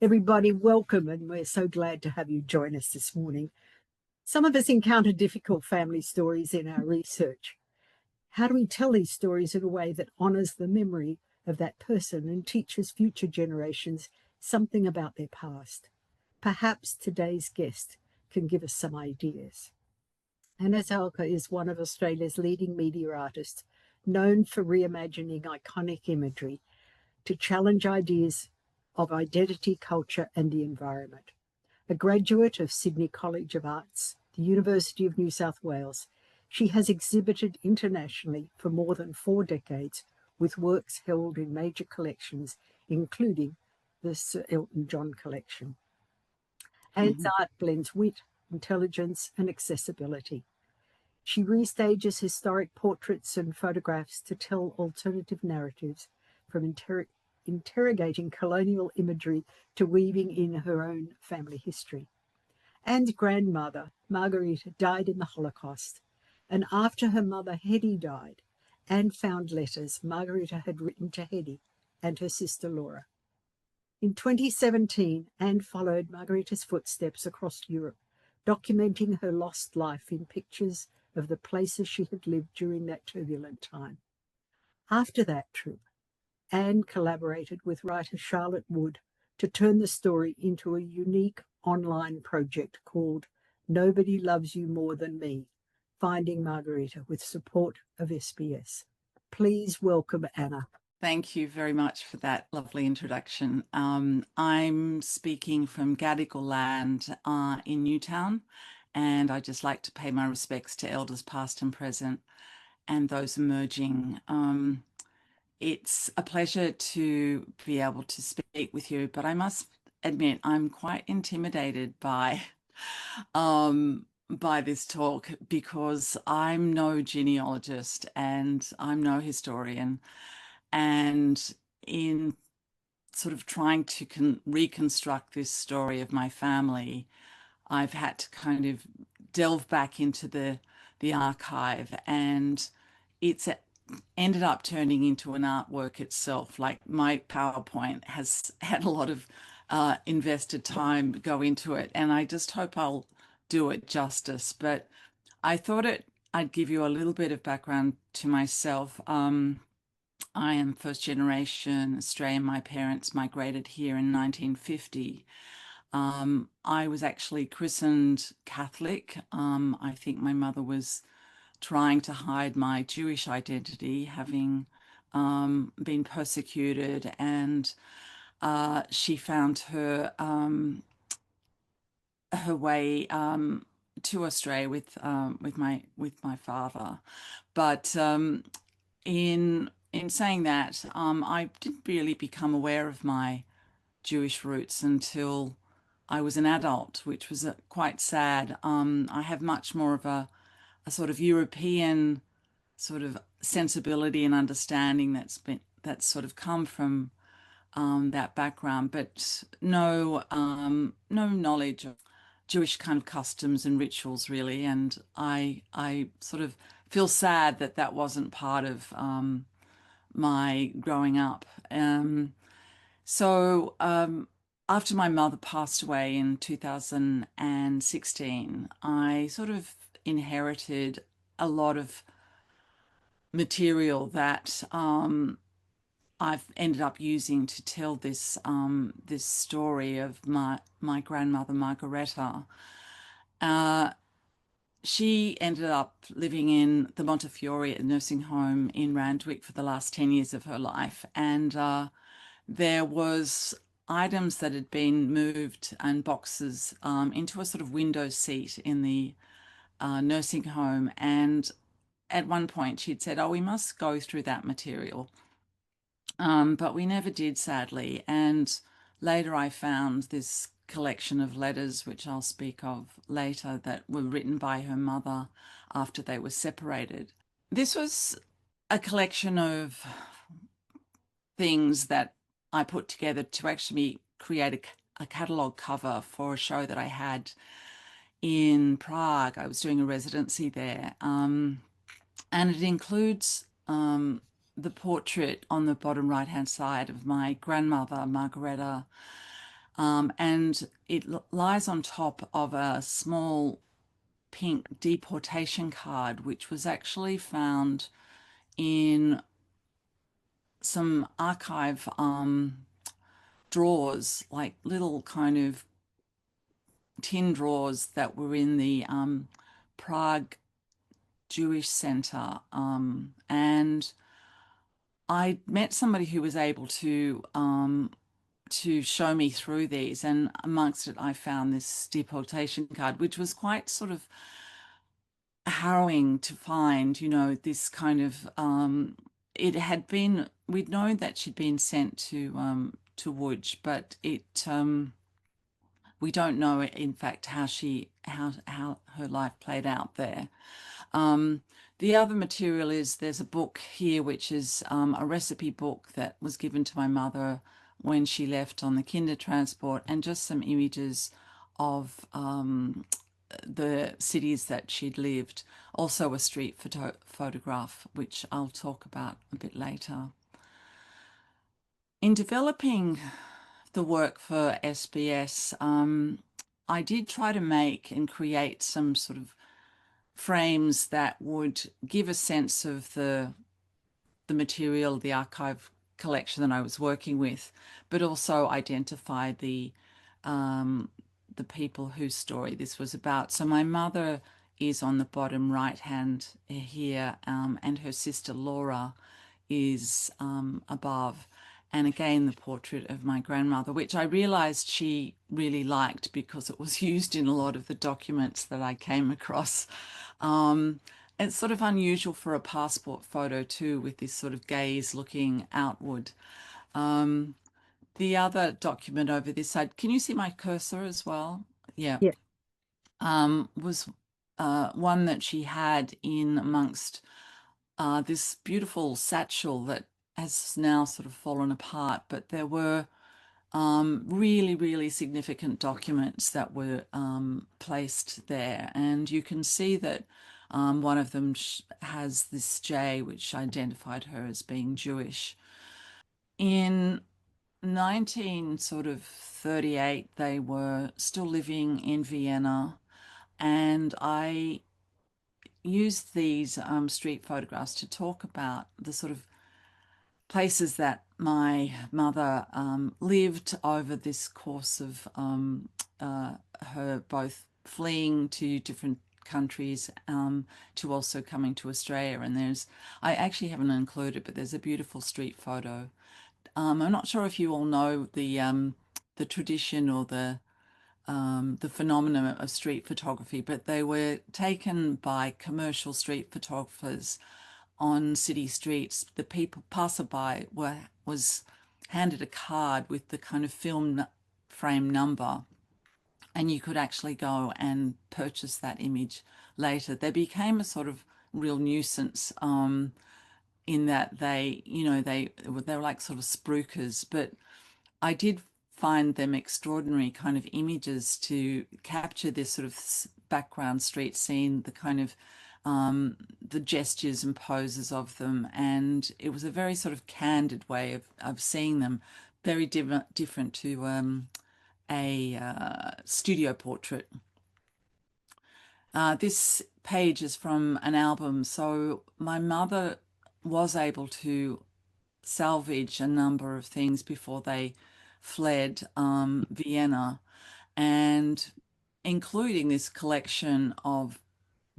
Everybody, welcome, and we're so glad to have you join us this morning. Some of us encounter difficult family stories in our research. How do we tell these stories in a way that honours the memory of that person and teaches future generations something about their past? Perhaps today's guest can give us some ideas. Anna Zahalka is one of Australia's leading media artists, known for reimagining iconic imagery to challenge ideas of identity, culture, and the environment. A graduate of Sydney College of Arts, the University of New South Wales, she has exhibited internationally for more than 4 decades with works held in major collections, including the Sir Elton John Collection. Anne's art blends wit, intelligence, and accessibility. She restages historic portraits and photographs to tell alternative narratives, from interrogating colonial imagery to weaving in her own family history. Anne's grandmother, Margarita, died in the Holocaust, and after her mother, Hetty, died, Anne found letters Margarita had written to Hetty and her sister Laura. In 2017, Anne followed Margarita's footsteps across Europe, documenting her lost life in pictures of the places she had lived during that turbulent time. After that trip, Anne collaborated with writer Charlotte Wood to turn the story into a unique online project called Nobody Loves You More Than Me, Finding Margarita, with support of SBS. Please welcome Anna. Thank you very much for that lovely introduction. I'm speaking from Gadigal land in Newtown, and I'd just like to pay my respects to elders past and present and those emerging. It's a pleasure to be able to speak with you, but I must admit I'm quite intimidated by this talk, because I'm no genealogist and I'm no historian. And in sort of trying to reconstruct this story of my family, I've had to kind of delve back into the archive, and it's ended up turning into an artwork itself. Like, my PowerPoint has had a lot of invested time go into it, and I just hope I'll do it justice. But I thought I'd give you a little bit of background to myself. I am first generation Australian. My parents migrated here in 1950. I was actually christened Catholic. I think my mother was trying to hide my Jewish identity, having been persecuted, and she found her way to Australia with my father. But in saying that, I didn't really become aware of my Jewish roots until I was an adult, which was quite sad. I have much more of a sort of European sort of sensibility and understanding that's sort of come from that background, but no knowledge of Jewish kind of customs and rituals, really. And I sort of feel sad that that wasn't part of my growing up. So after my mother passed away in 2016, I sort of inherited a lot of material that I've ended up using to tell this this story of my grandmother Margareta. She ended up living in the Montefiore nursing home in Randwick for the last 10 years of her life, and there was items that had been moved and boxes into a sort of window seat in the nursing home. And at one point she'd said, "Oh, we must go through that material." But we never did, sadly. And later I found this collection of letters, which I'll speak of later, that were written by her mother after they were separated. This was a collection of things that I put together to actually create a catalogue cover for a show that I had in Prague. I was doing a residency there. And it includes the portrait on the bottom right-hand side of my grandmother, Margareta, And it lies on top of a small pink deportation card, which was actually found in some archive drawers, like little kind of tin drawers that were in the Prague Jewish Center. And I met somebody who was able to show me through these, and amongst it, I found this deportation card, which was quite sort of harrowing to find. This kind of it had been, we'd known that she'd been sent to Łódź, but we don't know in fact how her life played out there. Um, the other material is, there's a book here which is a recipe book that was given to my mother when she left on the kinder transport, and just some images of the cities that she'd lived. Also a street photograph, which I'll talk about a bit later. In developing the work for SBS, I did try to make and create some sort of frames that would give a sense of the material, the archive collection that I was working with, but also identify the people whose story this was about. So my mother is on the bottom right hand here, and her sister Laura is above. And again, the portrait of my grandmother, which I realized she really liked because it was used in a lot of the documents that I came across. It's sort of unusual for a passport photo too, with this sort of gaze looking outward. The other document over this side, can you see my cursor as well? Yeah. Yeah. Was one that she had in amongst this beautiful satchel that has now sort of fallen apart, but there were really, really significant documents that were placed there. And you can see that one of them has this J, which identified her as being Jewish. In 1938, they were still living in Vienna, and I used these street photographs to talk about the sort of places that my mother lived over this course of her both fleeing to different countries, to also coming to Australia. And I actually haven't included, but there's a beautiful street photo. I'm not sure if you all know the tradition or the phenomenon of street photography, but they were taken by commercial street photographers on city streets. The people passerby was handed a card with the kind of film frame number, and you could actually go and purchase that image later. They became a sort of real nuisance, in that they were like sort of spruikers, but I did find them extraordinary kind of images to capture this sort of background street scene, the kind of the gestures and poses of them. And it was a very sort of candid way of seeing them, very different to a studio portrait. This page is from an album. So my mother was able to salvage a number of things before they fled Vienna, and including this collection of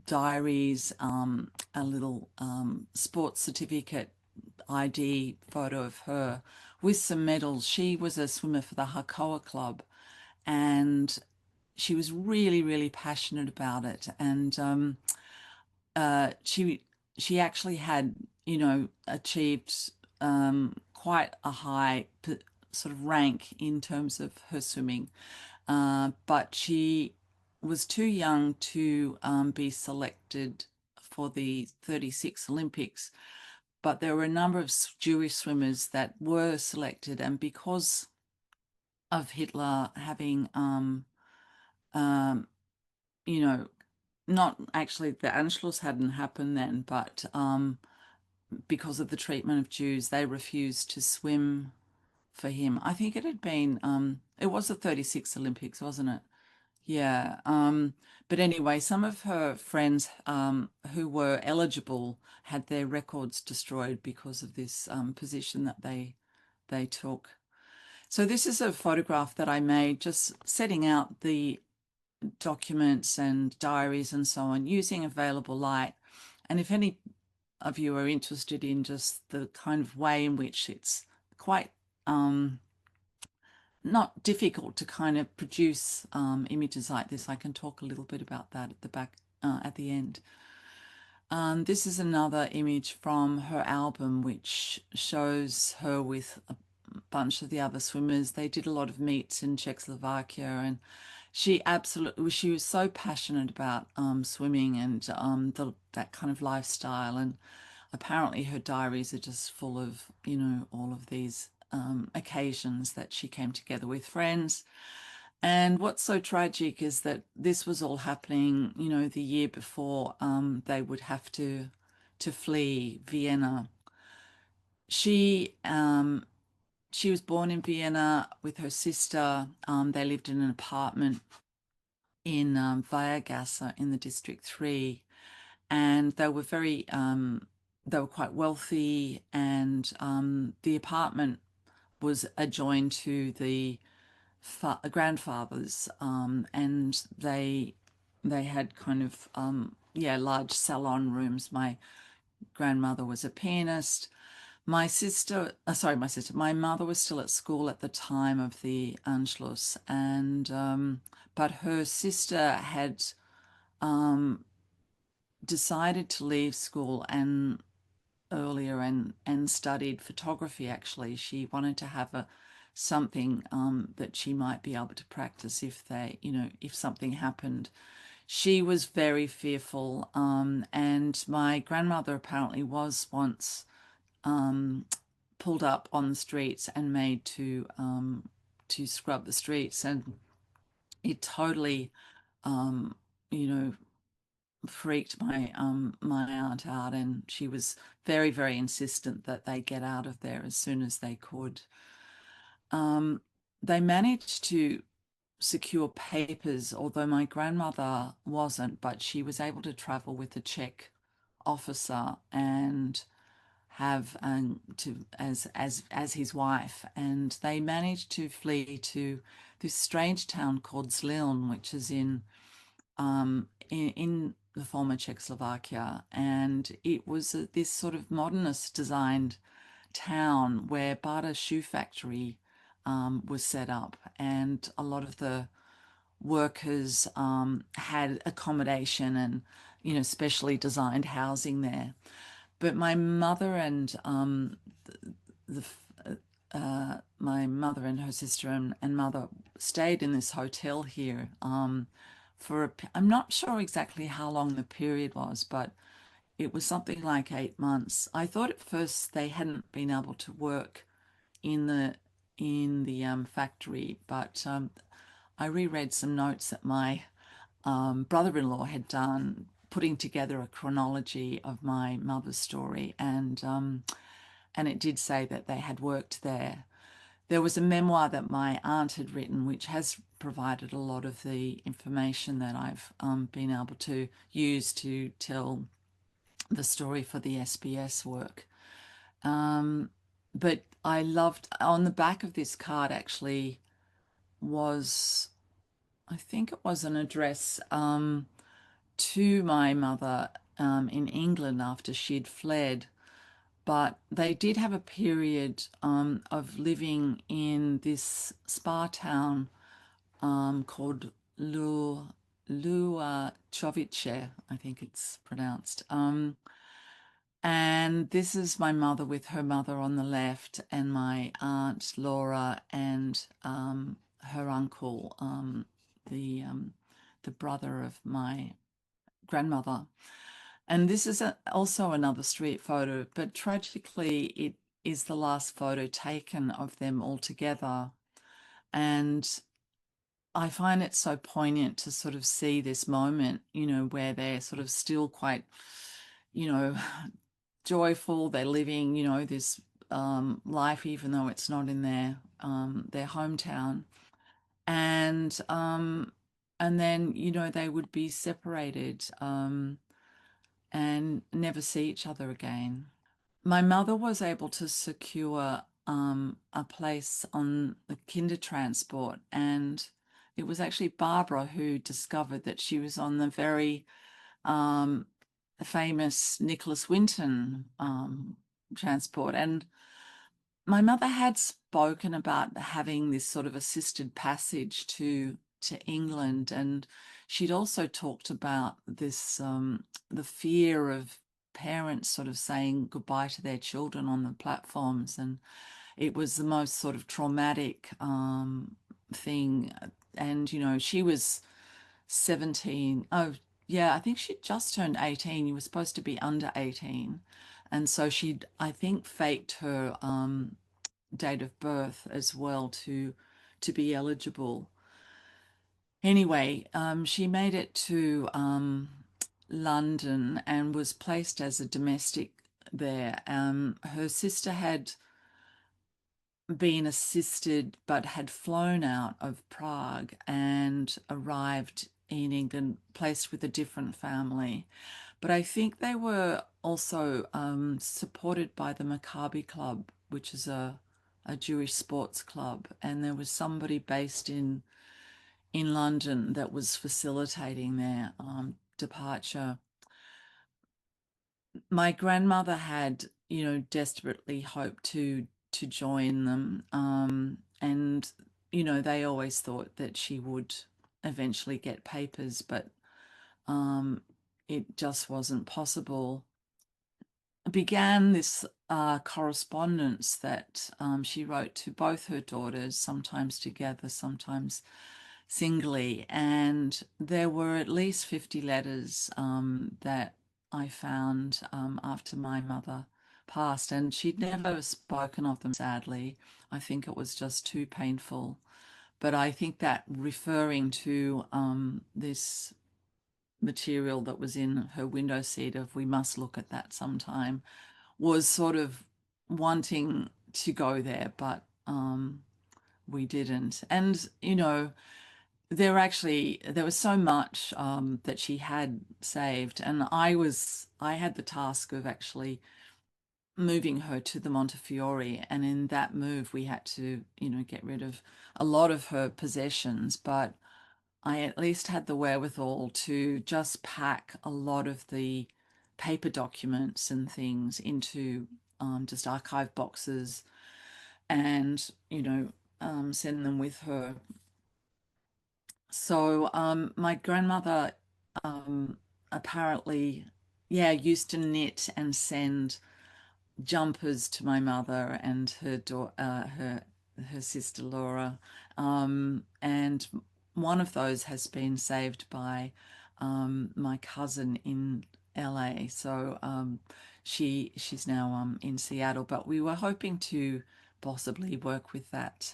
diaries, a little sports certificate ID photo of her with some medals. She was a swimmer for the Hakoah Club, and she was really, really passionate about it. And she actually had, achieved quite a high sort of rank in terms of her swimming, but she was too young to be selected for the 36 Olympics. But there were a number of Jewish swimmers that were selected, and because of Hitler having, not actually, the Anschluss hadn't happened then, but because of the treatment of Jews, they refused to swim for him. I think it had been It was the 36 Olympics, wasn't it? Yeah. But anyway, some of her friends who were eligible had their records destroyed because of this position that they took. So this is a photograph that I made just setting out the documents and diaries and so on using available light. And if any of you are interested in just the kind of way in which it's quite not difficult to kind of produce images like this, I can talk a little bit about that at the back at the end. This is another image from her album, which shows her with a bunch of the other swimmers. They did a lot of meets in Czechoslovakia, and she was so passionate about swimming and that kind of lifestyle. And apparently her diaries are just full of, you know, all of these occasions that she came together with friends. And what's so tragic is that this was all happening, you know, the year before they would have to flee Vienna. She was born in Vienna with her sister. They lived in an apartment in Weiergasse in the District 3, and they were quite wealthy, and the apartment was adjoined to the grandfather's, and they had kind of large salon rooms. My grandmother was a pianist. My mother was still at school at the time of the Anschluss, and but her sister had decided to leave school and earlier and studied photography. Actually, she wanted to have something that she might be able to practice if if something happened. She was very fearful, and my grandmother apparently was once pulled up on the streets and made to scrub the streets, and it totally you know freaked my aunt out, and she was very, very insistent that they get out of there as soon as they could. They managed to secure papers, although my grandmother wasn't, but she was able to travel with a Czech officer and have to as his wife, and they managed to flee to this strange town called Zlín, which is in the former Czechoslovakia, and it was this sort of modernist designed town where Bata shoe factory was set up, and a lot of the workers had accommodation and specially designed housing there. But my mother and my mother and her sister and mother stayed in this hotel here I'm not sure exactly how long the period was, but it was something like 8 months. I thought at first they hadn't been able to work in the factory, but I reread some notes that my brother-in-law had done, putting together a chronology of my mother's story, and it did say that they had worked there. There was a memoir that my aunt had written, which has provided a lot of the information that I've been able to use to tell the story for the SBS work. But I loved, on the back of this card actually was, I think it was an address to my mother in England after she'd fled. But they did have a period of living in this spa town called Luachovice, I think it's pronounced. And this is my mother with her mother on the left, and my aunt Laura and her uncle, the brother of my grandmother. And this is also another street photo, but tragically it is the last photo taken of them all together. And I find it so poignant to sort of see this moment, where they're sort of still quite, joyful. They're living, this life, even though it's not in their hometown. and then they would be separated and never see each other again. My mother was able to secure a place on the kinder transport, and it was actually Barbara who discovered that she was on the very um, famous Nicholas Winton transport. And my mother had spoken about having this sort of assisted passage to England, and she'd also talked about this the fear of parents sort of saying goodbye to their children on the platforms, and it was the most sort of traumatic thing. And she was 17. Oh, yeah, I think she'd just turned 18. You were supposed to be under 18. And so she'd, I think, faked her date of birth as well to be eligible. Anyway, she made it to London and was placed as a domestic there. Her sister had been assisted but had flown out of Prague and arrived in England, placed with a different family. But I think they were also supported by the Maccabi Club, which is a Jewish sports club, and there was somebody based in London that was facilitating their departure. My grandmother had, desperately hoped to join them, and they always thought that she would eventually get papers, but um, it just wasn't possible. Began this correspondence that she wrote to both her daughters, sometimes together, sometimes singly. And there were at least 50 letters that I found after my mother passed. And she'd never spoken of them, sadly. I think it was just too painful. But I think that referring to this material that was in her window seat of "we must look at that sometime" was sort of wanting to go there, but we didn't. And there was so much that she had saved, and I had the task of actually moving her to the Montefiore, and in that move we had to get rid of a lot of her possessions, but I at least had the wherewithal to just pack a lot of the paper documents and things into just archive boxes and, send them with her. So my grandmother um, apparently, yeah, used to knit and send jumpers to my mother and her sister Laura, and one of those has been saved by my cousin in LA. So she's now in Seattle, but we were hoping to possibly work with that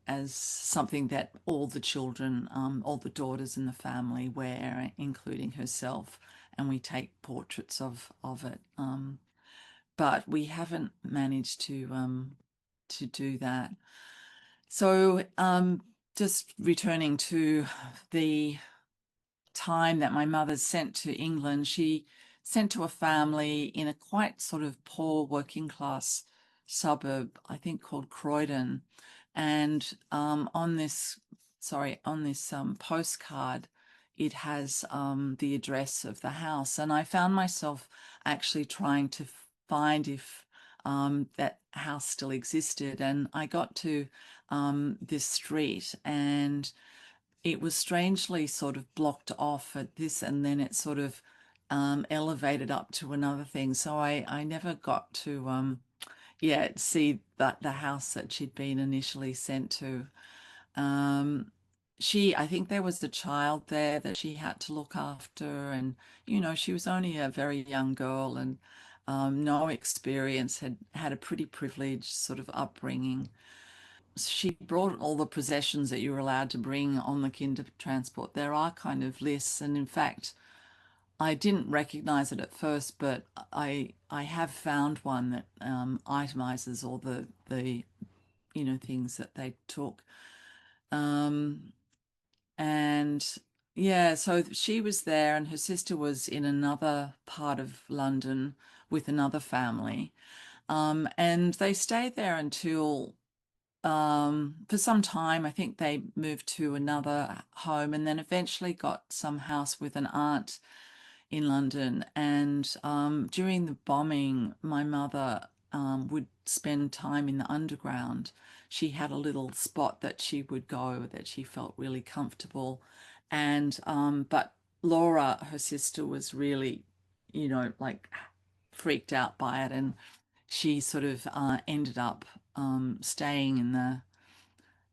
as something that all the children, all the daughters in the family wear, including herself, and we take portraits of it. But we haven't managed to do that. So just returning to the time that my mother sent to England, she sent to a family in a quite sort of poor working class suburb, I think called Croydon. And on this postcard, it has the address of the house. And I found myself actually trying to find if that house still existed. And I got to this street, and it was strangely sort of blocked off at this, and then it sort of elevated up to another thing. So I never got to see that the house that she'd been initially sent to. Um, I think there was a child there that she had to look after, and she was only a very young girl, and no experience, had a pretty privileged sort of upbringing. She brought all the possessions that you were allowed to bring on the kinder transport. There are kind of lists, and in fact, I didn't recognize it at first, but I have found one that itemizes all the things that they took. Um, and yeah, so she was there, and her sister was in another part of London with another family. And they stayed there until for some time. I think they moved to another home and then eventually got some house with an aunt in London. And during the bombing, my mother would spend time in the underground. She had a little spot that she would go that she felt really comfortable. And but Laura, her sister, was really, like freaked out by it, and she sort of ended up staying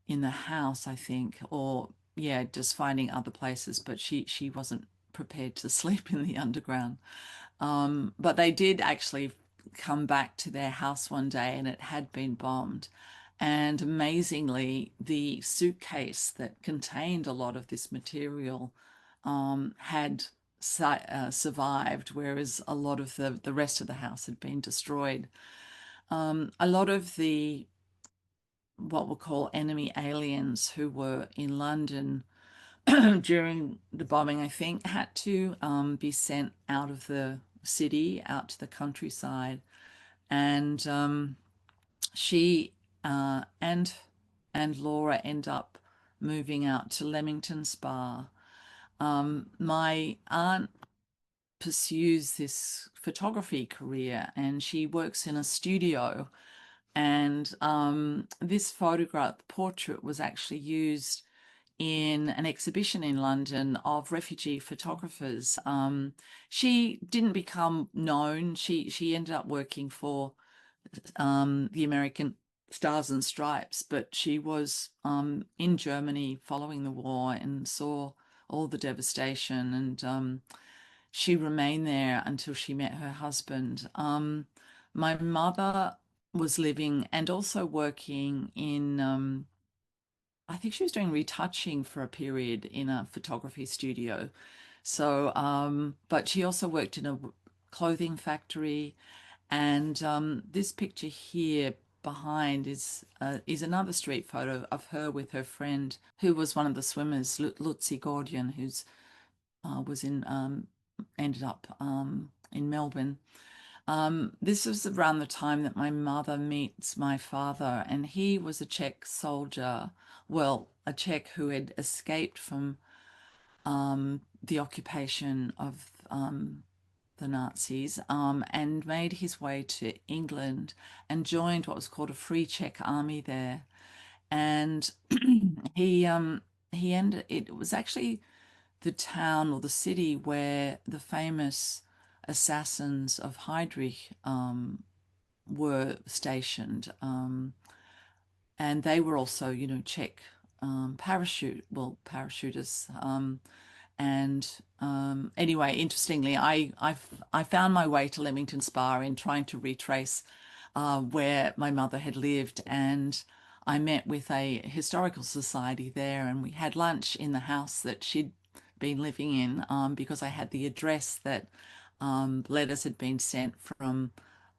in the house, I think, or yeah, just finding other places. But she wasn't prepared to sleep in the underground. But they did actually come back to their house one day, and it had been bombed. And amazingly, the suitcase that contained a lot of this material had survived, whereas a lot of the rest of the house had been destroyed. A lot of the what we'll call enemy aliens who were in London during the bombing, I think, had to be sent out of the city, out to the countryside. And she and Laura end up moving out to Leamington Spa. My aunt pursues this photography career, and she works in a studio. And this photograph, portrait, was actually used in an exhibition in London of refugee photographers. She didn't become known. She ended up working for the American Stars and Stripes, but she was in Germany following the war and saw all the devastation, and she remained there until she met her husband. My mother was living and also working in I think she was doing retouching for a period in a photography studio. So, but she also worked in a clothing factory. And this picture here behind is another street photo of her with her friend, who was one of the swimmers, Lutzi Gordian, who's was in ended up in Melbourne. This was around the time that my mother meets my father, and he was a Czech soldier, well, a Czech who had escaped from the occupation of the Nazis, and made his way to England and joined what was called a Free Czech Army there. And he he ended. It was actually the town or the city where the famous assassins of Heydrich were stationed. And they were also, Czech parachutists. And anyway, interestingly, I found my way to Leamington Spa in trying to retrace where my mother had lived, and I met with a historical society there, and we had lunch in the house that she'd been living in, because I had the address that letters had been sent from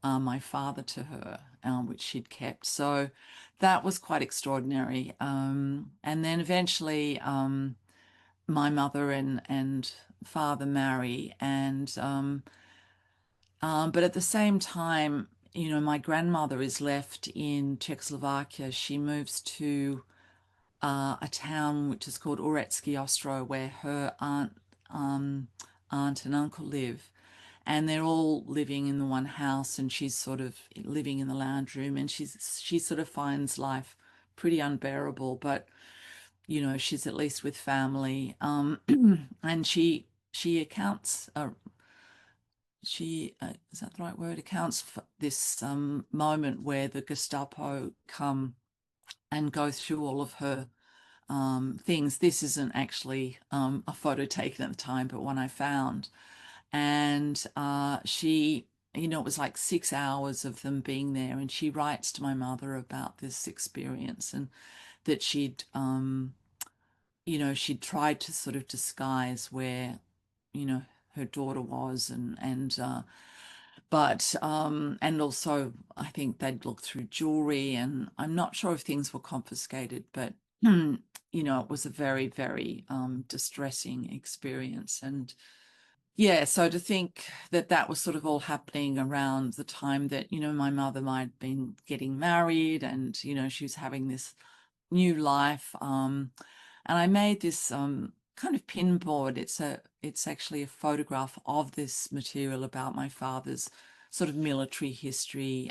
my father to her, which she'd kept. So that was quite extraordinary. And then eventually my mother and father marry, and but at the same time, my grandmother is left in Czechoslovakia. She moves to a town which is called Urecky Ostro, where her aunt and uncle live. And they're all living in the one house, and she's sort of living in the lounge room, and she sort of finds life pretty unbearable, but she's at least with family. And she accounts she is that the right word, accounts for this moment where the Gestapo come and go through all of her things. This isn't actually a photo taken at the time, but one I found. And she, it was like 6 hours of them being there, and she writes to my mother about this experience, and that she'd tried to sort of disguise where, her daughter was, and But and also I think they'd look through jewelry, and I'm not sure if things were confiscated, but you know, it was a very, very distressing experience. And yeah, so to think that that was sort of all happening around the time that, you know, my mother might have been getting married, and, you know, she was having this new life. And I made this kind of pin board. It's actually a photograph of this material about my father's sort of military history.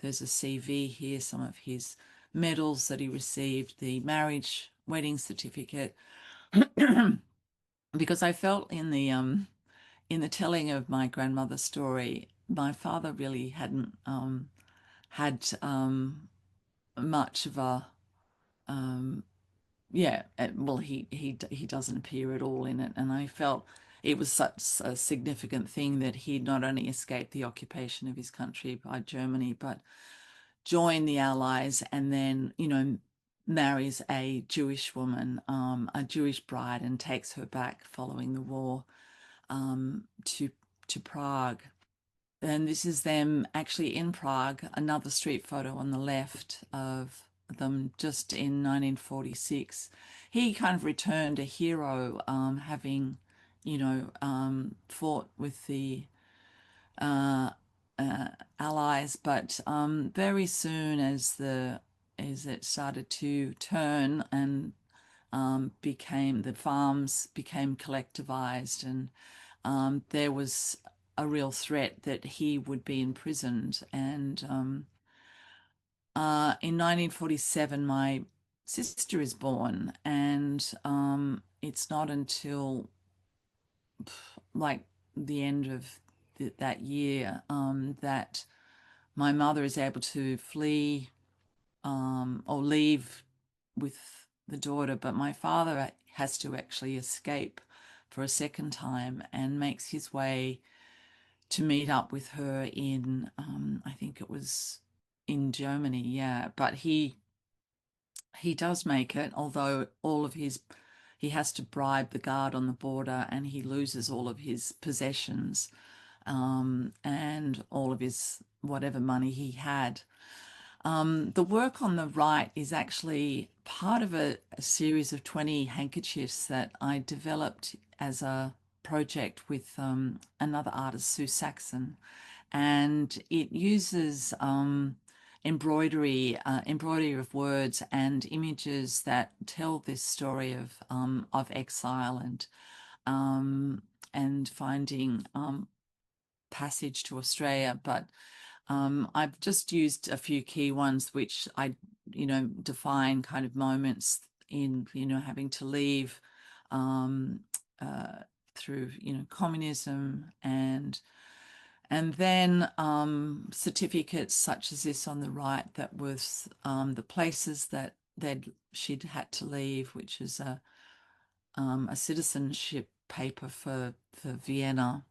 There's a CV here, some of his medals that he received, the marriage wedding certificate, because I felt in the telling of my grandmother's story, my father really hadn't had much of a yeah, well, he doesn't appear at all in it, and I felt it was such a significant thing that he'd not only escaped the occupation of his country by Germany, but joined the Allies, and then, you know, marries a Jewish woman, a Jewish bride, and takes her back following the war to Prague. And this is them actually in Prague, another street photo on the left of them just in 1946. He kind of returned a hero, having, you know, fought with the uh, Allies, but very soon as it started to turn and the farms became collectivized, and there was a real threat that he would be imprisoned. And in 1947, my sister is born, and it's not until like the end of that year that my mother is able to flee or leave with the daughter, but my father has to actually escape for a second time and makes his way to meet up with her in, I think it was in Germany, yeah. But he does make it, although he has to bribe the guard on the border, and he loses all of his possessions, and all of his whatever money he had. The work on the right is actually part of a series of 20 handkerchiefs that I developed as a project with another artist, Sue Saxon. And it uses embroidery of words and images that tell this story of exile and finding passage to Australia. But I've just used a few key ones, which I, you know, define kind of moments in, you know, having to leave through, you know, communism, and then certificates such as this on the right that was the places that she'd had to leave, which is a citizenship paper for Vienna.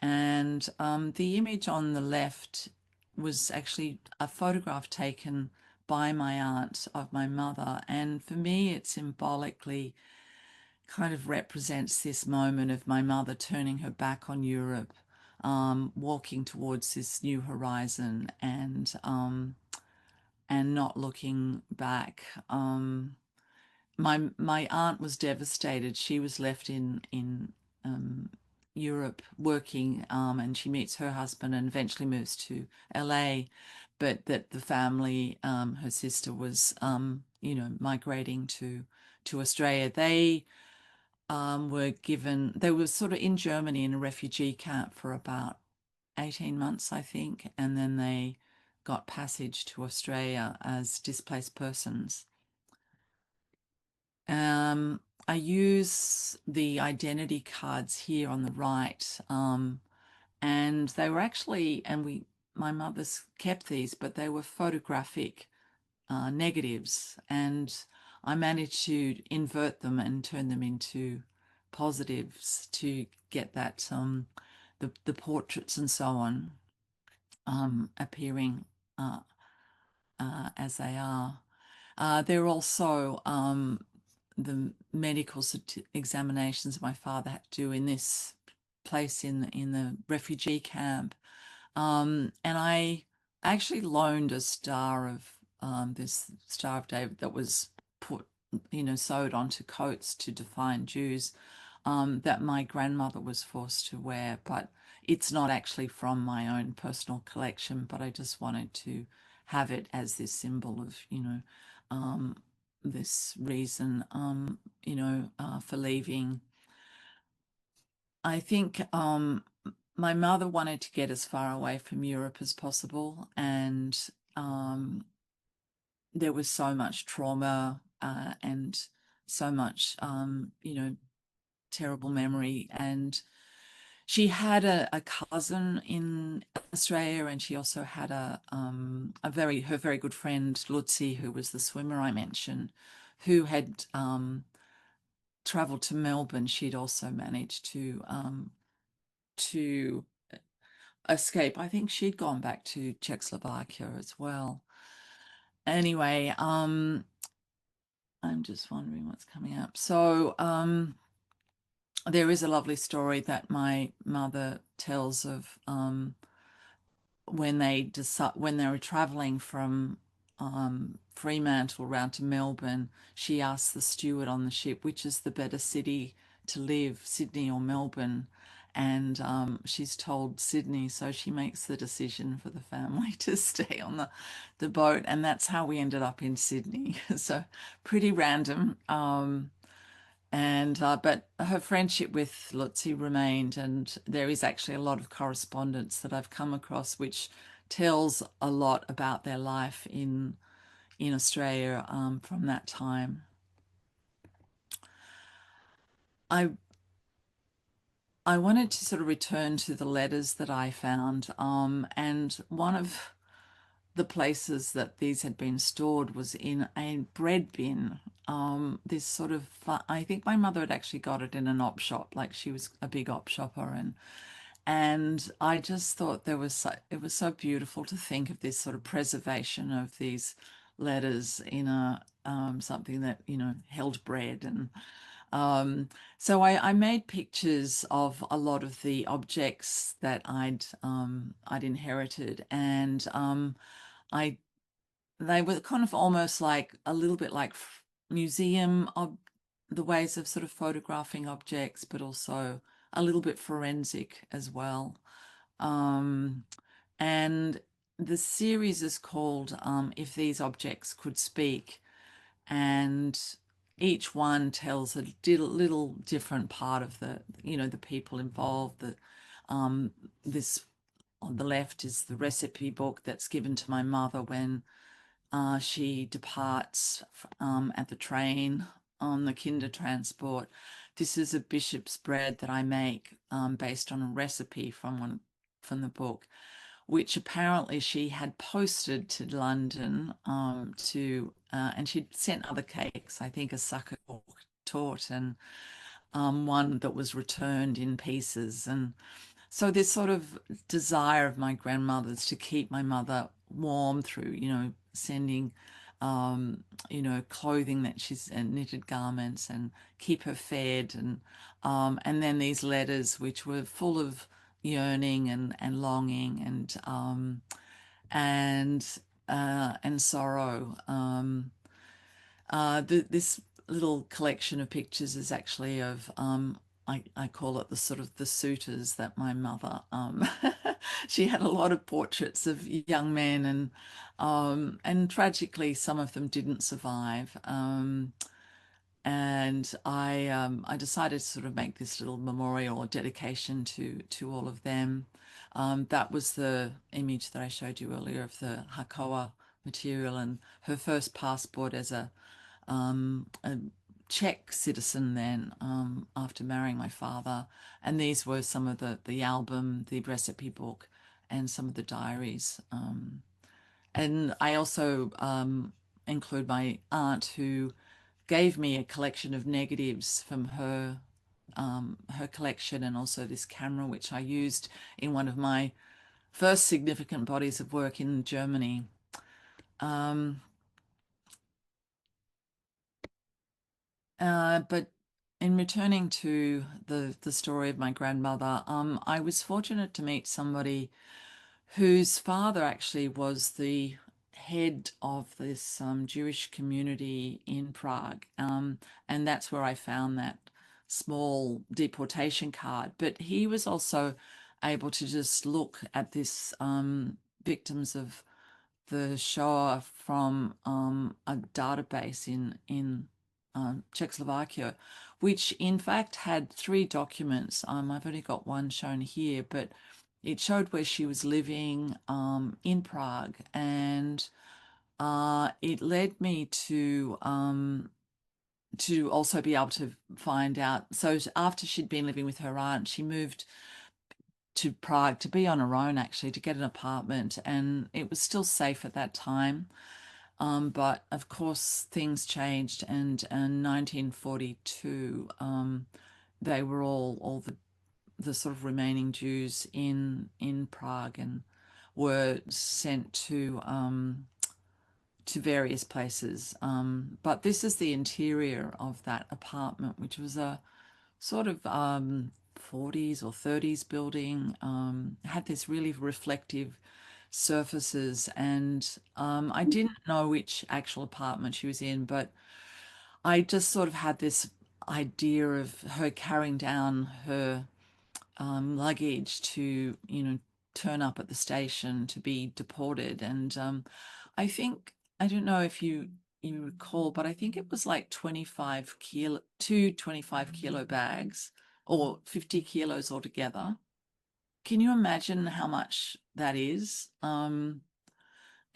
And the image on the left was actually a photograph taken by my aunt of my mother. And for me, it symbolically kind of represents this moment of my mother turning her back on Europe, walking towards this new horizon, and not looking back. My aunt was devastated. She was left in Europe working, and she meets her husband and eventually moves to LA, but that the family, her sister was, you know, migrating to Australia. They they were sort of in Germany in a refugee camp for about 18 months, I think, and then they got passage to Australia as displaced persons. I use the identity cards here on the right, and they were actually, my mother's kept these, but they were photographic negatives, and I managed to invert them and turn them into positives to get that the portraits and so on appearing as they are. There are also the medical examinations my father had to do in this place in the refugee camp. And I actually loaned a star of this Star of David that was put, sewed onto coats to define Jews, that my grandmother was forced to wear. But it's not actually from my own personal collection, but I just wanted to have it as this symbol of, this reason, for leaving. I think my mother wanted to get as far away from Europe as possible, and um, there was so much trauma and so much, terrible memory. And she had a cousin in Australia, and she also had her very good friend Lutzi, who was the swimmer I mentioned, who had traveled to Melbourne. She'd also managed to escape. I think she'd gone back to Czechoslovakia as well. Anyway, I'm just wondering what's coming up. So there is a lovely story that my mother tells of when they were traveling from Fremantle round to Melbourne. She asked the steward on the ship, which is the better city to live, Sydney or Melbourne? And she's told Sydney, so she makes the decision for the family to stay on the boat, and that's how we ended up in Sydney. So pretty random. And but her friendship with Lutzi remained, and there is actually a lot of correspondence that I've come across which tells a lot about their life in Australia from that time. I I wanted to sort of return to the letters that I found, and one of the places that these had been stored was in a bread bin. This sort of, I think my mother had actually got it in an op shop, like she was a big op shopper, and I just thought it was so beautiful to think of this sort of preservation of these letters in a something that held bread. And so I made pictures of a lot of the objects that I'd inherited, and I they were kind of almost like a little bit like museum of the ways of sort of photographing objects, but also a little bit forensic as well. Um, and the series is called If These Objects Could Speak, and each one tells a little different part of the people involved. This on the left is the recipe book that's given to my mother when she departs at the train on the kinder transport. This is a bishop's bread that I make based on a recipe from the book, which apparently she had posted to London and she'd sent other cakes, I think a sucker tort and one that was returned in pieces. And so this sort of desire of my grandmother's to keep my mother warm through, sending, clothing that she's and knitted garments and keep her fed, and then these letters which were full of yearning and longing and sorrow. This little collection of pictures is actually of I call it the sort of the suitors that my mother she had a lot of portraits of young men, and tragically some of them didn't survive. And I decided to sort of make this little memorial or dedication to all of them. That was the image that I showed you earlier of the Hakoah material and her first passport as a Czech citizen then, after marrying my father. And these were some of the album, the recipe book, and some of the diaries. And I also include my aunt, who gave me a collection of negatives from her collection, and also this camera which I used in one of my first significant bodies of work in Germany. But in returning to the story of my grandmother, I was fortunate to meet somebody whose father actually was the head of this Jewish community in Prague. And that's where I found that small deportation card. But he was also able to just look at this victims of the Shoah from a database in Czechoslovakia, which in fact had three documents. I've only got one shown here, but it showed where she was living in Prague, and it led me to also be able to find out. So after she'd been living with her aunt, she moved to Prague to be on her own, actually, to get an apartment, and it was still safe at that time. But of course, things changed, and in 1942, they were all the sort of remaining Jews in Prague and were sent to various places. But this is the interior of that apartment, which was a sort of 40s or 30s building. Had this really reflective surfaces, and I didn't know which actual apartment she was in, but I just sort of had this idea of her carrying down her luggage to, turn up at the station to be deported. And I think, I don't know if you recall, but I think it was like 25 kilo bags or 50 kilos altogether. Can you imagine how much that is? And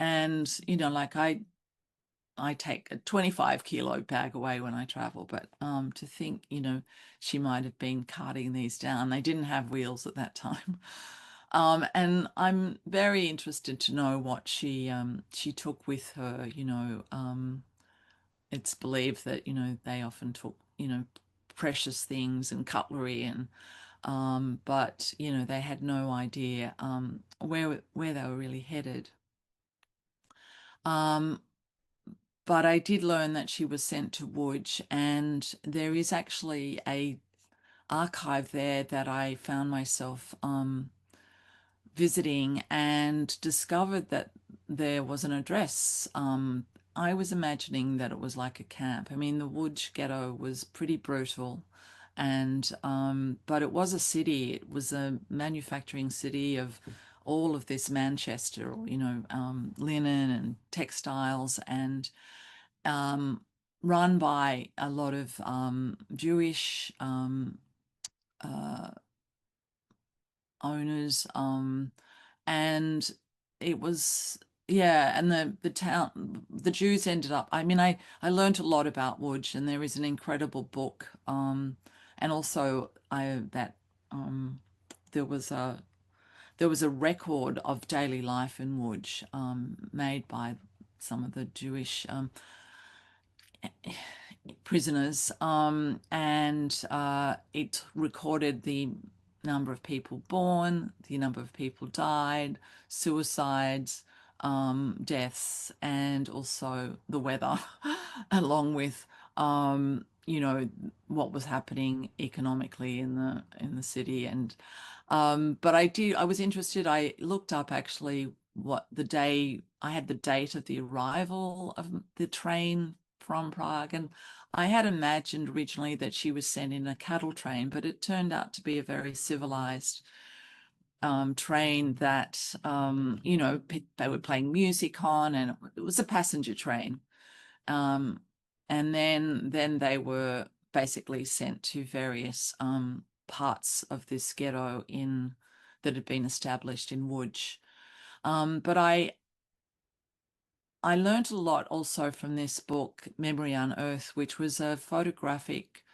like I take a 25-kilo bag away when I travel, but to think, she might have been carting these down. They didn't have wheels at that time. And I'm very interested to know what she took with her. It's believed that, they often took, precious things and cutlery, and but they had no idea where they were really headed. But I did learn that she was sent to Łódź, and there is actually a archive there that I found myself visiting, and discovered that there was an address. I was imagining that it was like a camp. I mean, the Łódź ghetto was pretty brutal, and but it was a city. It was a manufacturing city of all of this Manchester, linen and textiles, and run by a lot of Jewish uh, owners, and it was, yeah, and the Jews ended up. I mean, I learned a lot about Łódź, and there is an incredible book, and also there was a record of daily life in Łódź, made by some of the Jewish prisoners, and it recorded the number of people born, the number of people died, suicides, deaths, and also the weather, along with what was happening economically in the city. And but I was interested. I looked up actually what the day I had the date of the arrival of the train from Prague, and I had imagined originally that she was sent in a cattle train, but it turned out to be a very civilized train that they were playing music on, and it was a passenger train. And then they were basically sent to various parts of this ghetto that had been established in Łódź. But I learned a lot also from this book, Memory Unearthed, which was a photographic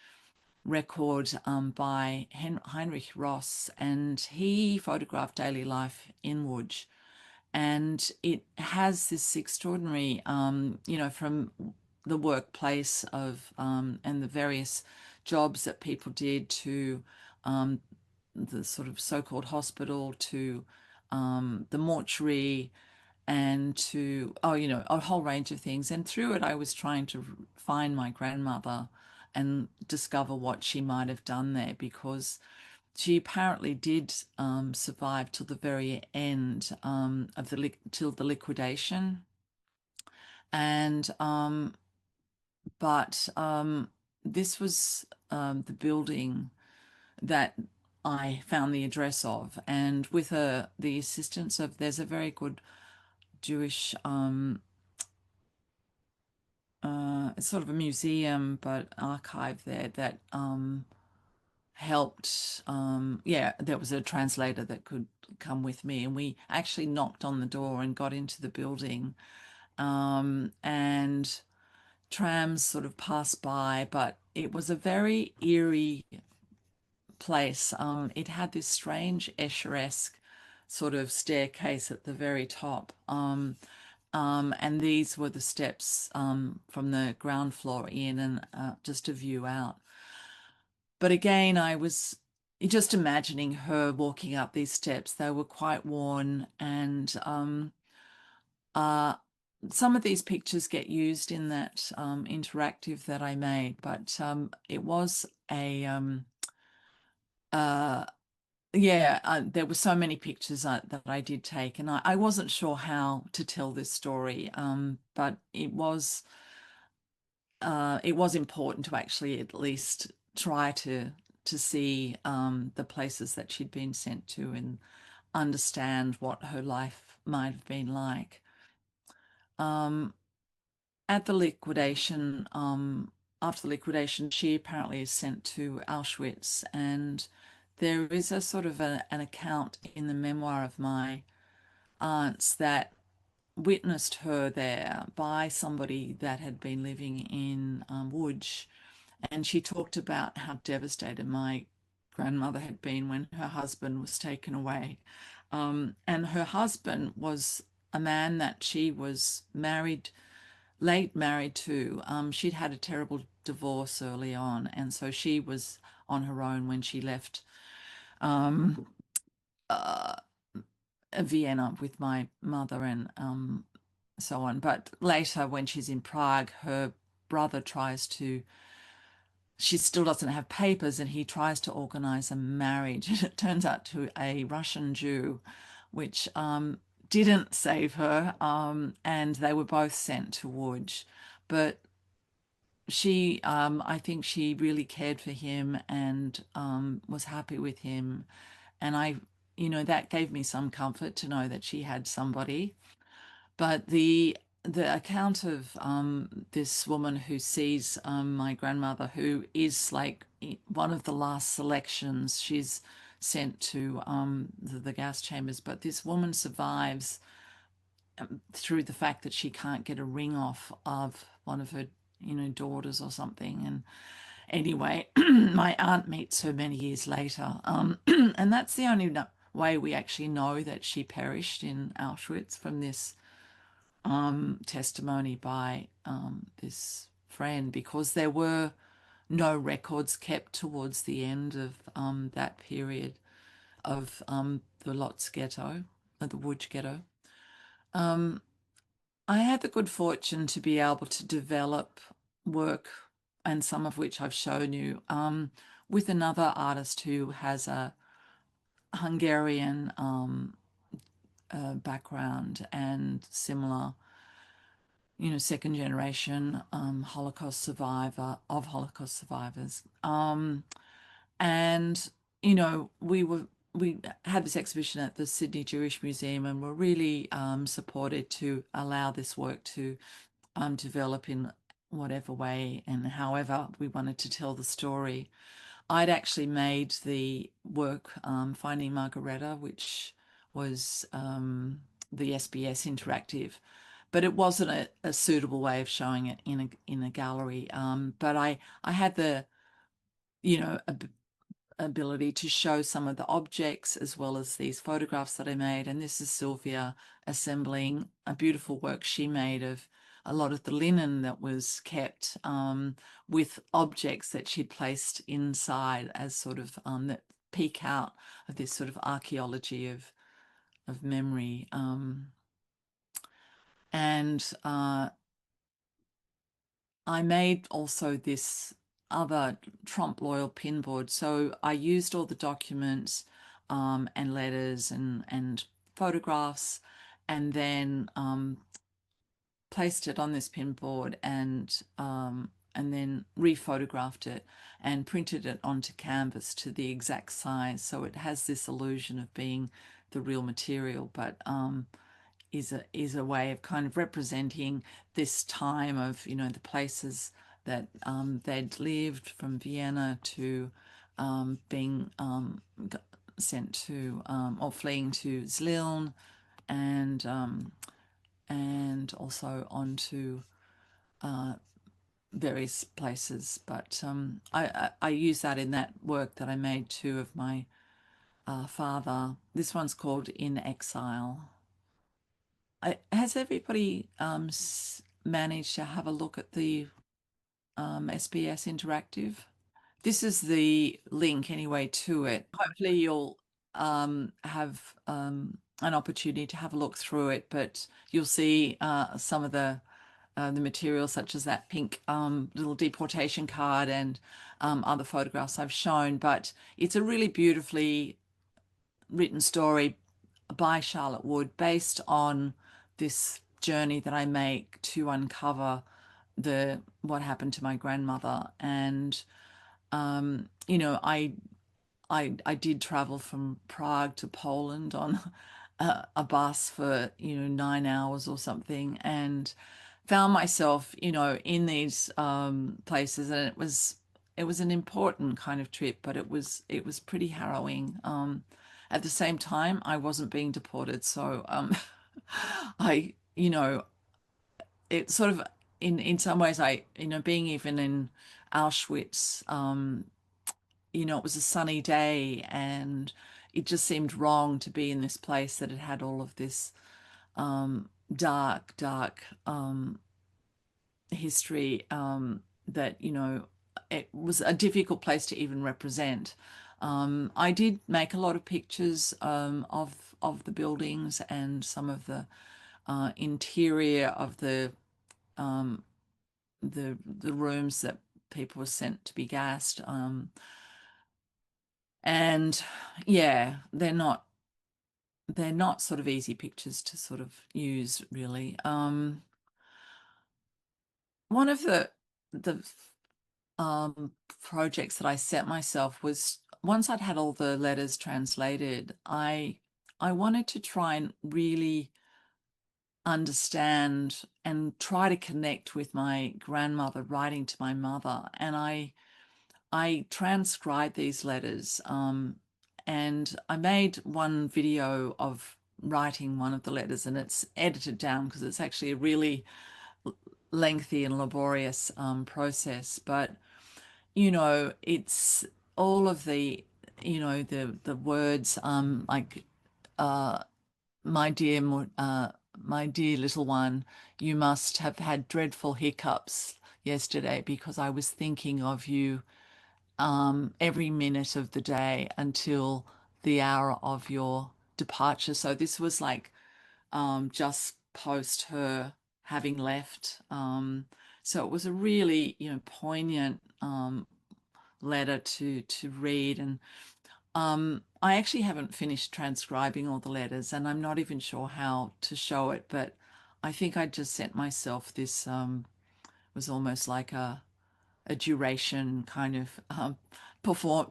record by Heinrich Ross, and he photographed daily life in Łódź. And it has this extraordinary, from the workplace of and the various jobs that people did, to the sort of so-called hospital, to the mortuary, and to a whole range of things. And through it I was trying to find my grandmother and discover what she might have done there, because she apparently did survive till the very end of till the liquidation, and but this was the building that I found the address of, and with the assistance of, there's a very good Jewish it's sort of a museum but archive there that helped. Yeah, there was a translator that could come with me, and we actually knocked on the door and got into the building, and trams sort of passed by, but it was a very eerie place. It had this strange Escher-esque sort of staircase at the very top. And these were the steps from the ground floor in, and just a view out. But again, I was just imagining her walking up these steps. They were quite worn, and uh, some of these pictures get used in that interactive that I made, but it was a yeah, there were so many pictures that I did take, and I wasn't sure how to tell this story, but it was important to actually at least try to see the places that she'd been sent to and understand what her life might have been like. At the liquidation, after the liquidation, she apparently is sent to Auschwitz, and there is a sort of an account in the memoir of my aunts that witnessed her there by somebody that had been living in Łódź, and she talked about how devastated my grandmother had been when her husband was taken away. And her husband was a man that she was late married to. She'd had a terrible divorce early on, and so she was on her own when she left um, uh, Vienna with my mother and so on. But later, when she's in Prague, her brother she still doesn't have papers, and he tries to organize a marriage. And it turns out to a Russian Jew, which didn't save her, and they were both sent to Łódź. But I think she really cared for him and was happy with him. And that gave me some comfort to know that she had somebody. But the account of this woman who sees my grandmother, who is like one of the last selections, she's sent to the gas chambers, but this woman survives through the fact that she can't get a ring off of one of her, daughters or something. And anyway, my aunt meets her many years later, and that's the only way we actually know that she perished in Auschwitz, from this testimony by this friend, because there were no records kept towards the end of that period of the Lodz ghetto, the Łódź ghetto. I had the good fortune to be able to develop work, and some of which I've shown you, with another artist who has a Hungarian background and similar, second generation Holocaust survivors. And, we had this exhibition at the Sydney Jewish Museum, and were really supported to allow this work to develop in whatever way and however we wanted to tell the story. I'd actually made the work Finding Margareta, which was the SBS interactive, but it wasn't a suitable way of showing it in a gallery. But I had the ability to show some of the objects as well as these photographs that I made. And this is Sylvia assembling a beautiful work she made of a lot of the linen that was kept, with objects that she'd placed inside as sort of that peek out of this sort of archaeology of memory. And I made also this other trompe l'oeil pinboard. So I used all the documents and letters and photographs, and then placed it on this pinboard and then rephotographed it and printed it onto canvas to the exact size. So it has this illusion of being the real material, but is a way of kind of representing this time of, you know, the places that they'd lived, from Vienna to being sent to or fleeing to Zliln, and also on to various places. But I use that in that work that I made too of my father. This one's called In Exile. Has everybody managed to have a look at the SBS Interactive? This is the link anyway to it. Hopefully you'll have an opportunity to have a look through it, but you'll see some of the material, such as that pink little deportation card and other photographs I've shown. But it's a really beautifully written story by Charlotte Wood, based on this journey that I make to uncover what happened to my grandmother. And you know, I did travel from Prague to Poland on a bus for, you know, 9 hours or something, and found myself, you know, in these places, and it was an important kind of trip, but it was pretty harrowing. At the same time, I wasn't being deported, so I, you know, it sort of, in some ways, I, you know, being even in Auschwitz, you know, it was a sunny day, and it just seemed wrong to be in this place that had had all of this dark history, that, you know, it was a difficult place to even represent. I did make a lot of pictures of the buildings and some of the interior of the rooms that people were sent to be gassed. And yeah, they're not sort of easy pictures to sort of use, really. One of the projects that I set myself was, once I'd had all the letters translated, I wanted to try and really understand and try to connect with my grandmother writing to my mother. And I transcribed these letters, and I made one video of writing one of the letters, and it's edited down because it's actually a really lengthy and laborious process. But, you know, it's all of the, you know, the words, like uh, my dear my dear little one, you must have had dreadful hiccups yesterday because I was thinking of you every minute of the day until the hour of your departure. So this was like just post her having left. So it was a really, you know, poignant letter to read. And I actually haven't finished transcribing all the letters, and I'm not even sure how to show it, but I think I just sent myself this, was almost like a duration kind of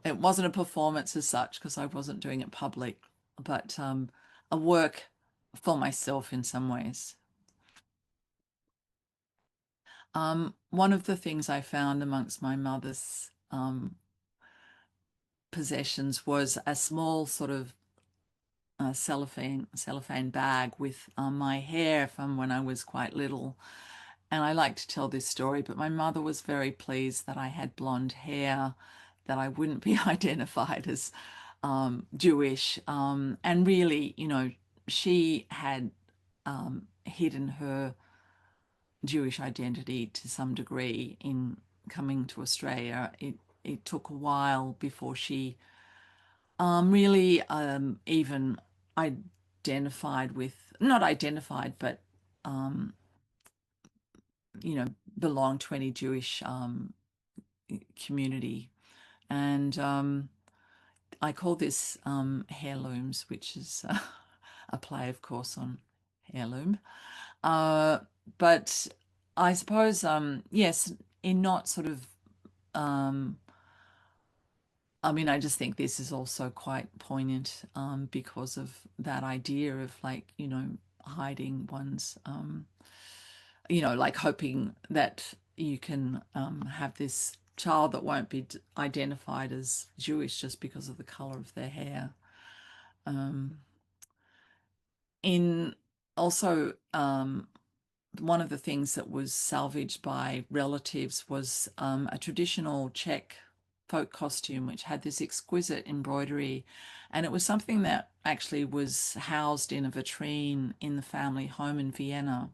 it wasn't a performance as such because I wasn't doing it public, but a work for myself in some ways. One of the things I found amongst my mother's possessions was a small sort of cellophane bag with my hair from when I was quite little. And I like to tell this story, but my mother was very pleased that I had blonde hair, that I wouldn't be identified as Jewish. And really, you know, she had hidden her Jewish identity to some degree in coming to Australia. It took a while before she really even identified with, not identified, but you know, belonged to any Jewish community. And I call this heirlooms, which is a play, of course, on heirloom. But I suppose, yes, in not sort of, I mean, I just think this is also quite poignant because of that idea of, like, hiding one's, like hoping that you can have this child that won't be identified as Jewish just because of the color of their hair. In also, one of the things that was salvaged by relatives was a traditional Czech folk costume, which had this exquisite embroidery. And it was something that actually was housed in a vitrine in the family home in Vienna.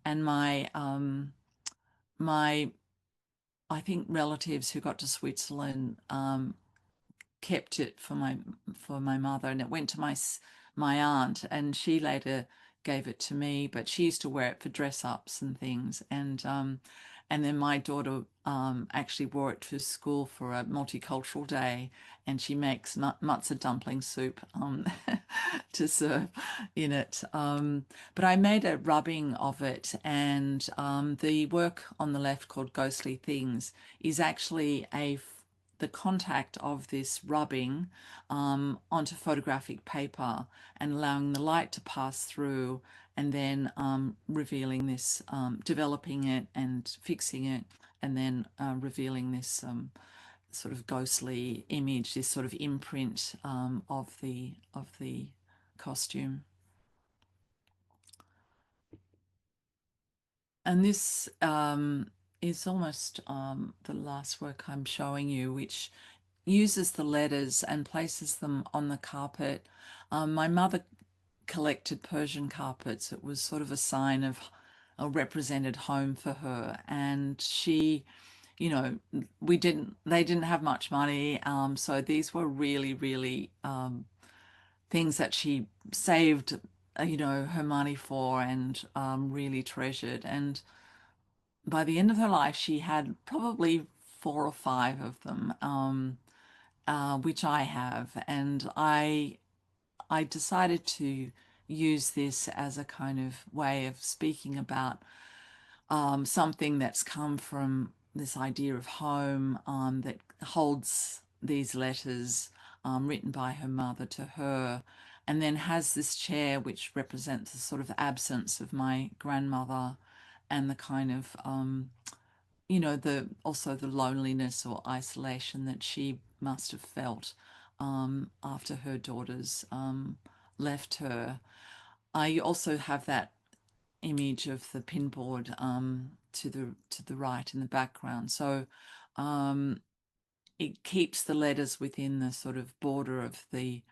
And my I think relatives who got to Switzerland kept it for my mother, and it went to my aunt, and she later gave it to me, but she used to wear it for dress ups and things. And then my daughter actually wore it to school for a multicultural day, and she makes matzo dumpling soup to serve in it. But I made a rubbing of it, and the work on the left, called Ghostly Things, is actually the contact of this rubbing onto photographic paper and allowing the light to pass through, and then revealing this, developing it and fixing it, and then revealing this sort of ghostly image, this sort of imprint of the costume. And this is almost the last work I'm showing you, which uses the letters and places them on the carpet. My mother collected Persian carpets. It was sort of a sign of a represented home for her. And she, they didn't have much money. So these were really, really things that she saved, her money for, and really treasured. And by the end of her life, she had probably 4 or 5 of them, which I have. And I decided to use this as a kind of way of speaking about something that's come from this idea of home, that holds these letters written by her mother to her, and then has this chair which represents the sort of absence of my grandmother, and the kind of also the loneliness or isolation that she must have felt after her daughters left her. I also have that image of the pinboard to the right in the background. So it keeps the letters within the sort of border of the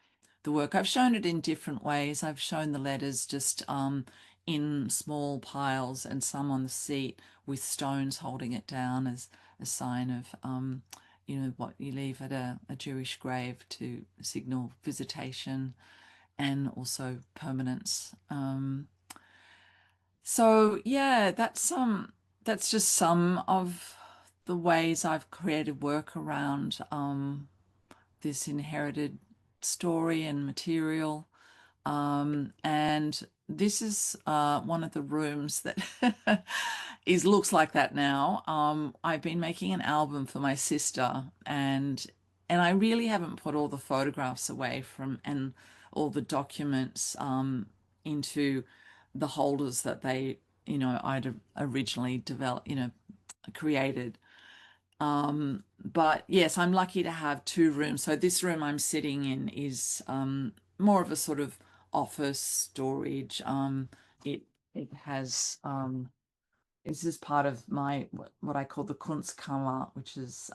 work. I've shown it in different ways. I've shown the letters just in small piles, and some on the seat with stones holding it down as a sign of what you leave at a Jewish grave to signal visitation and also permanence. So yeah, that's just some of the ways I've created work around this inherited story and material. And this is one of the rooms that looks like that now. I've been making an album for my sister, and I really haven't put all the photographs away from and all the documents into the holders that I'd originally developed, created. But yes, I'm lucky to have 2 rooms. So this room I'm sitting in is more of a sort of office storage. It has this is part of my what I call the Kunstkammer, which is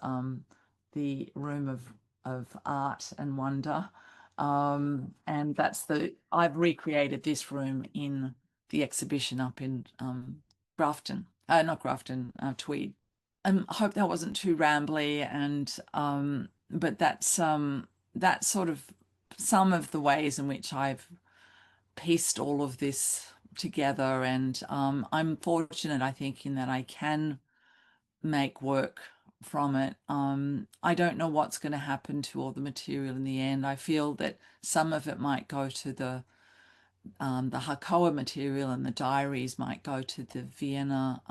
the room of art and wonder. And I've recreated this room in the exhibition up in Grafton, not Grafton, Tweed. I hope that wasn't too rambly, and but that's sort of some of the ways in which I've pieced all of this together. And I'm fortunate, I think, in that I can make work from it. I don't know what's going to happen to all the material in the end. I feel that some of it might go to the Hakoah material, and the diaries might go to the Vienna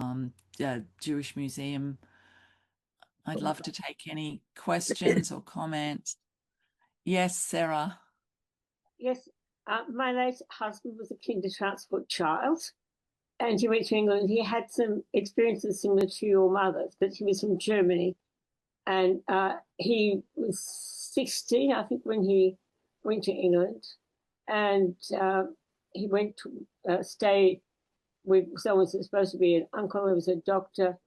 Jewish Museum. I'd love to take any questions or comments. Yes, Sarah. Yes, my late husband was a kinder transport child, and he went to England. He had some experiences similar to your mother's, but he was from Germany, and he was 16, I think, when he went to England, and he went to stay with someone who was supposed to be an uncle who was a doctor,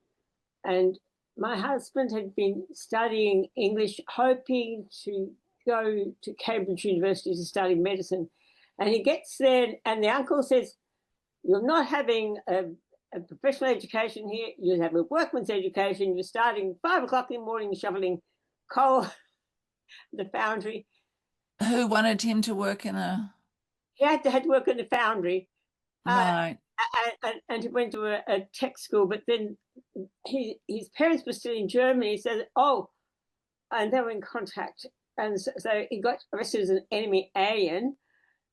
and my husband had been studying English, hoping to go to Cambridge University to study medicine. And he gets there, and the uncle says, "You're not having a professional education here. You have a workman's education. You're starting 5 o'clock in the morning shoveling coal at the foundry." Who wanted him to work in a... He had to work in the foundry. Right. And he went to a tech school, but then his parents were still in Germany. He said, "Oh," and they were in contact. And so he got arrested as an enemy alien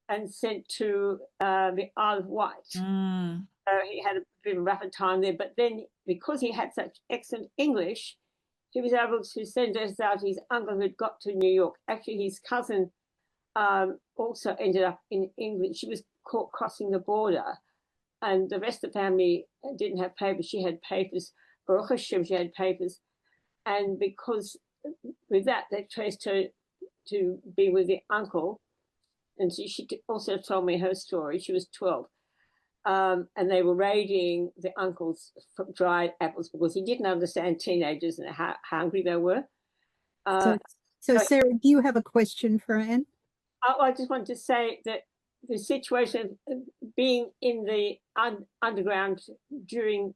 and sent to the Isle of Wight. Mm. So he had a bit of a rougher time there. But then, because he had such excellent English, he was able to send us out his uncle who had got to New York. Actually, his cousin also ended up in England. She was caught crossing the border, and the rest of the family didn't have papers. She had papers. Baruch Hashem, she had papers. And because with that, they traced her to be with the uncle. And she also told me her story. She was 12. And they were raiding the uncle's dried apples because he didn't understand teenagers and how hungry they were. So, Sarah, do you have a question for Anne? I just wanted to say that the situation of being in the underground during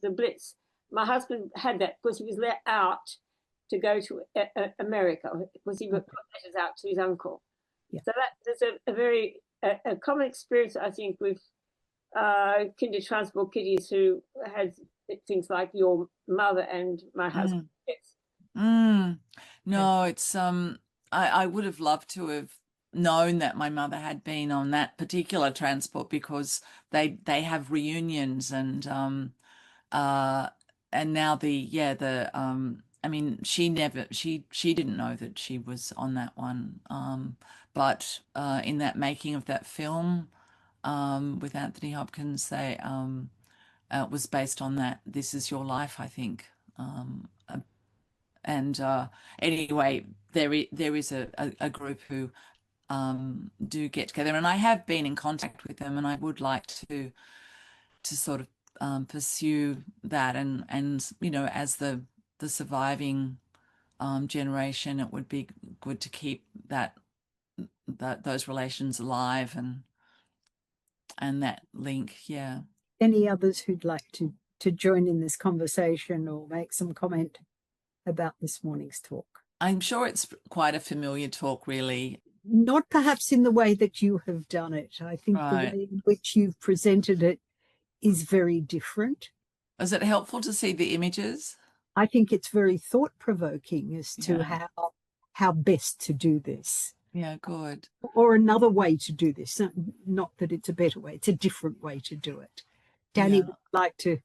the Blitz, my husband had that because he was let out to go to America because he got letters out to his uncle. Yeah. So there's a very common experience, I think, with kinder transport kiddies who had things like your mother and my husband. No, it's I would have loved to have known that my mother had been on that particular transport, because they have reunions, and now I mean, she didn't know that she was on that one, but in that making of that film with Anthony Hopkins, they it was based on that This Is Your Life, I think. And anyway, there is a group who do get together, and I have been in contact with them, and I would like to sort of pursue that, and you know, as the surviving generation, it would be good to keep those relations alive, and that link. Yeah. Any others who'd like to join in this conversation or make some comment about this morning's talk? I'm sure it's quite a familiar talk, really. Not perhaps in the way that you have done it. I think Right. the way in which you've presented it is very different. Is it helpful to see the images? I think it's very thought-provoking as to how best to do this. Yeah, good. Or another way to do this. Not that it's a better way, it's a different way to do it. Danny would like to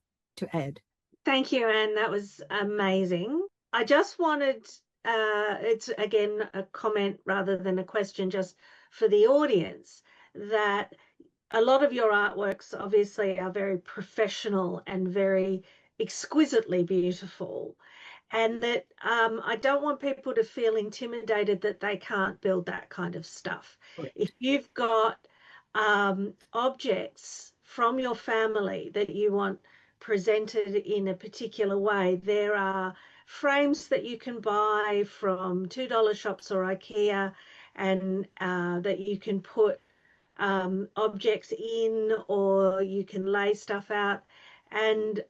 add. Thank you, Anne. That was amazing. I just wanted, it's again a comment rather than a question, just for the audience, that a lot of your artworks obviously are very professional and very exquisitely beautiful. And that I don't want people to feel intimidated that they can't build that kind of stuff. Right. If you've got objects from your family that you want presented in a particular way, there are frames that you can buy from $2 shops or IKEA, and that you can put objects in, or you can lay stuff out. And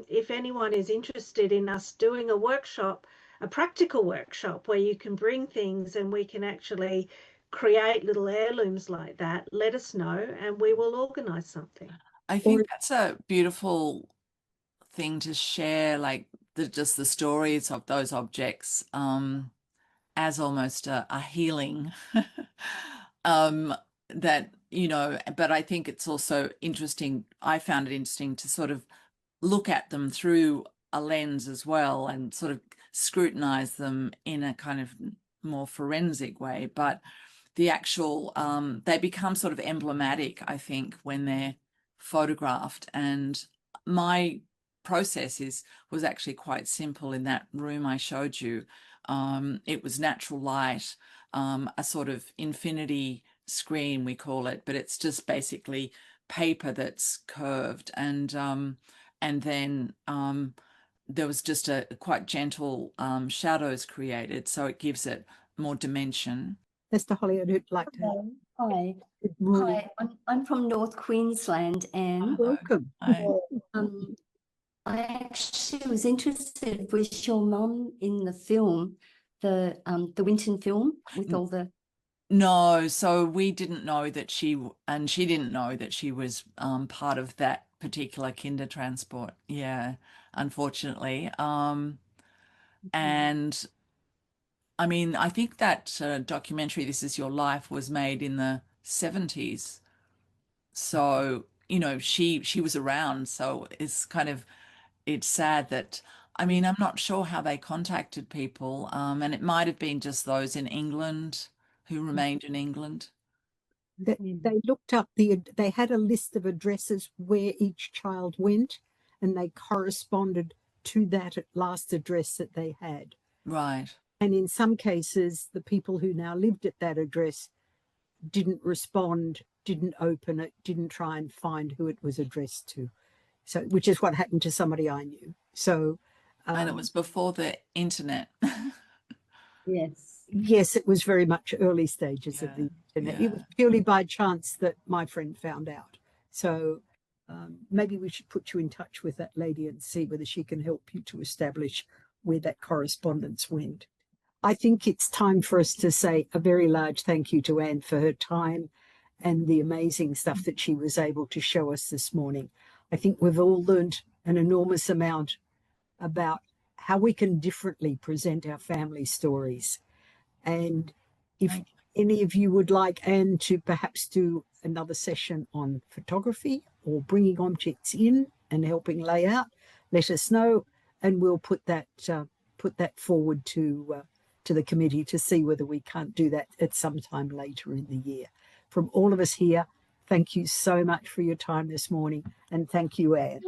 if anyone is interested in us doing a workshop, a practical workshop where you can bring things and we can actually create little heirlooms like that, let us know and we will organize something. I think that's a beautiful thing to share, like just the stories of those objects as almost a healing that, you know, but I think it's also interesting. I found it interesting to sort of look at them through a lens as well and sort of scrutinize them in a kind of more forensic way. But the actual, they become sort of emblematic, I think, when they're photographed. And my process was actually quite simple in that room I showed you. It was natural light, a sort of infinity screen, we call it, but it's just basically paper that's curved. And then there was just a quite gentle shadows created, so it gives it more dimension. Mr. Holly, I'd like to. Hello. Hi. Good morning. Hi. I'm from North Queensland, and Welcome. I actually was interested with your mum in the film, the Winton film with all the. No, so we didn't know that she didn't know that she was part of that particular kinder transport. Yeah, unfortunately. And I mean, I think that documentary, This Is Your Life, was made in the 70s. So, you know, she was around. So it's sad that, I mean, I'm not sure how they contacted people. And it might have been just those in England who remained in England. They looked up they had a list of addresses where each child went, and they corresponded to that last address that they had. Right. And in some cases, the people who now lived at that address didn't respond, didn't open it, didn't try and find who it was addressed to. So, which is what happened to somebody I knew. So, And it was before the internet. Yes. Yes, it was very much early stages of the internet. It was purely by chance that my friend found out. So maybe we should put you in touch with that lady and see whether she can help you to establish where that correspondence went. I think it's time for us to say a very large thank you to Anne for her time and the amazing stuff that she was able to show us this morning. I think we've all learned an enormous amount about how we can differently present our family stories. And if any of you would like Anne to perhaps do another session on photography or bringing objects in and helping lay out, let us know, and we'll put that forward to the committee to see whether we can't do that at some time later in the year. From all of us here, thank you so much for your time this morning, and thank you, Anne.